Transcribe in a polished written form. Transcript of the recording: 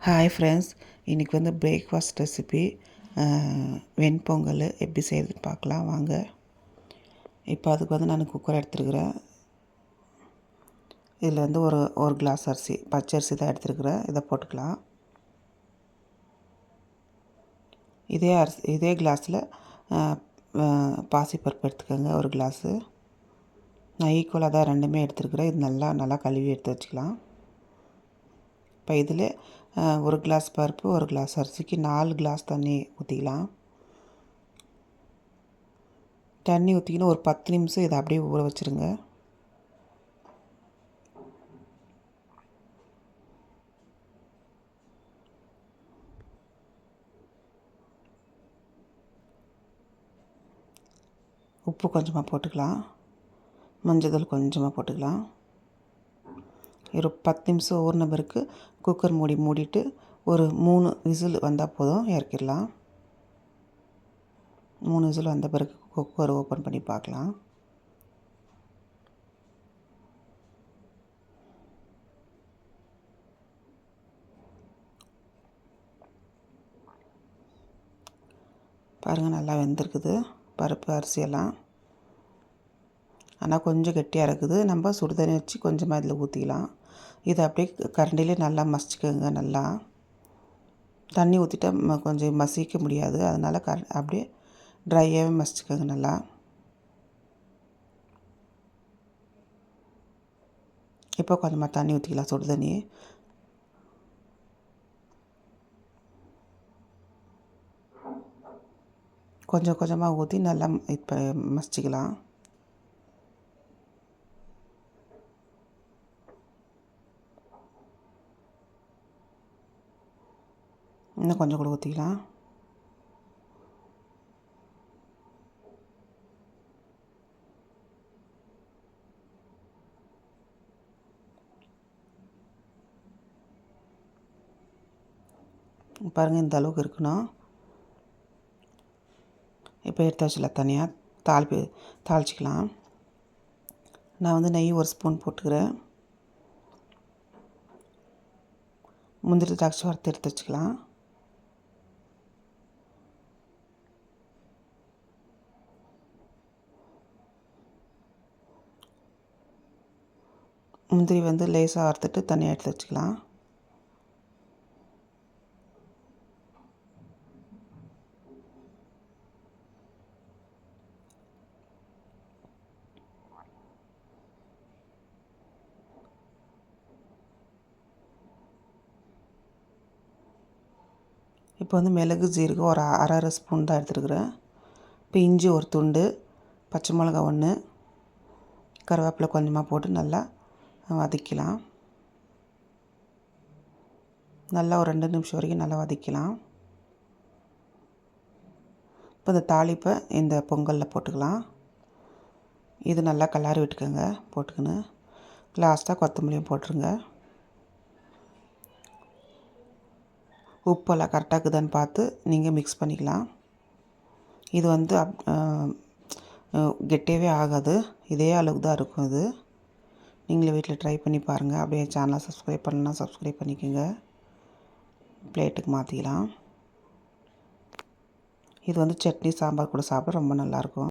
Hi friends, இன்றைக்கி வந்து breakfast recipe வெண்பொங்கல் எப்படி செய்கிறதுன்னு பார்க்கலாம் வாங்க. இப்போ அதுக்கு வந்து நான் குக்கர் எடுத்துருக்கிறேன். இதில் வந்து ஒரு கிளாஸ் அரிசி, பச்சரிசி தான் எடுத்துருக்கிறேன். இதை போட்டுக்கலாம். இதே கிளாஸில் பாசிப்பருப்பு எடுத்துக்கோங்க, ஒரு கிளாஸு. நான் ஈக்குவலாக தான் ரெண்டுமே எடுத்துருக்கிறேன். இது நல்லா கழுவி எடுத்து வச்சுக்கலாம். இப்போ இதில் ஒரு கிளாஸ் பருப்பு, ஒரு கிளாஸ் அரிசிக்கு 4 கிளாஸ் தண்ணி ஊற்றிக்கலாம். தண்ணி ஊற்றிக்கின்னு ஒரு 10 நிமிஷம் இதை அப்படியே ஊற வச்சுருங்க. உப்பு கொஞ்சமாக போட்டுக்கலாம், மஞ்சள் கொஞ்சமாக போட்டுக்கலாம். ஒரு 10 நிமிஷம் ஊறின பிறகு குக்கர் மூடிட்டு ஒரு 3 விசில் வந்தால் போதும், இறக்கிடலாம். 3 விசில் வந்த பிறகு குக்கர் ஓப்பன் பண்ணி பார்க்கலாம். பாருங்கள், நல்லா வெந்திருக்குது பருப்பு அரிசியெல்லாம். ஆனால் கொஞ்சம் கெட்டியாக இருக்குது. நம்ம சுடுதண்ணி வச்சு கொஞ்சமாக இதில் ஊற்றிக்கலாம். இதை அப்படியே கரண்டிலே நல்லா மசிச்சுக்கோங்க. நல்லா தண்ணி ஊற்றிட்டா கொஞ்சம் மசிக்க முடியாது, அதனால் அப்படியே ட்ரையாகவே மசிச்சுக்கோங்க. நல்லா இப்போ கொஞ்சமாக தண்ணி ஊற்றிக்கலாம், சுடு தண்ணி. கொஞ்சம் கொஞ்சமாக ஊற்றி நல்லா இப்போ மசிச்சுக்கலாம். இன்னும் கொஞ்சம் கூட ஊற்றிக்கலாம். பாருங்கள், இந்த அளவுக்கு இருக்கணும். இப்போ எடுத்து வச்சிடலாம். தனியாக தாளிச்சிக்கலாம். நான் வந்து நெய் 1 ஸ்பூன் போட்டுக்கிறேன். முந்திரி திராட்சை வறுத்து எடுத்து வச்சுக்கலாம். முந்திரி வந்து லேசாக வறுத்துட்டு தனியாக எடுத்து வச்சுக்கலாம். இப்போ வந்து மிளகு ஜீரகம் ஒரு அரை ஸ்பூன் தான் எடுத்துருக்குறேன். இப்போ இஞ்சி ஒரு துண்டு, பச்சை மிளகா 1, கருவேப்பிலை கொஞ்சமாக போட்டு நல்லா வதக்கலாம். நல்லா ஒரு 2 நிமிஷம் வரைக்கும் நல்லா வதக்கலாம். இப்போ இந்த தாளிப்பை இந்த பொங்கலில் போட்டுக்கலாம். இது நல்லா கலரி விட்டுக்கோங்க. போட்டுக்கின்னு லாஸ்ட்டாக கொத்தமல்லியும் போட்டுருங்க. உப்பெல்லாம் கரெக்டாக இருக்குதான்னு பார்த்து நீங்கள் மிக்ஸ் பண்ணிக்கலாம். இது வந்து கெட்டியாகவே ஆகாது, இதே அளவுக்கு தான் இருக்கும். இது நீங்களே வீட்டில் ட்ரை பண்ணி பாருங்கள். அப்படியே சேனலை சப்ஸ்கிரைப் பண்ணலாம், சப்ஸ்கிரைப் பண்ணிக்கோங்க. பிளேட்டுக்கு மாற்றிக்கலாம். இது வந்து சட்னி சாம்பார் கூட சாப்பிட ரொம்ப நல்லாயிருக்கும்.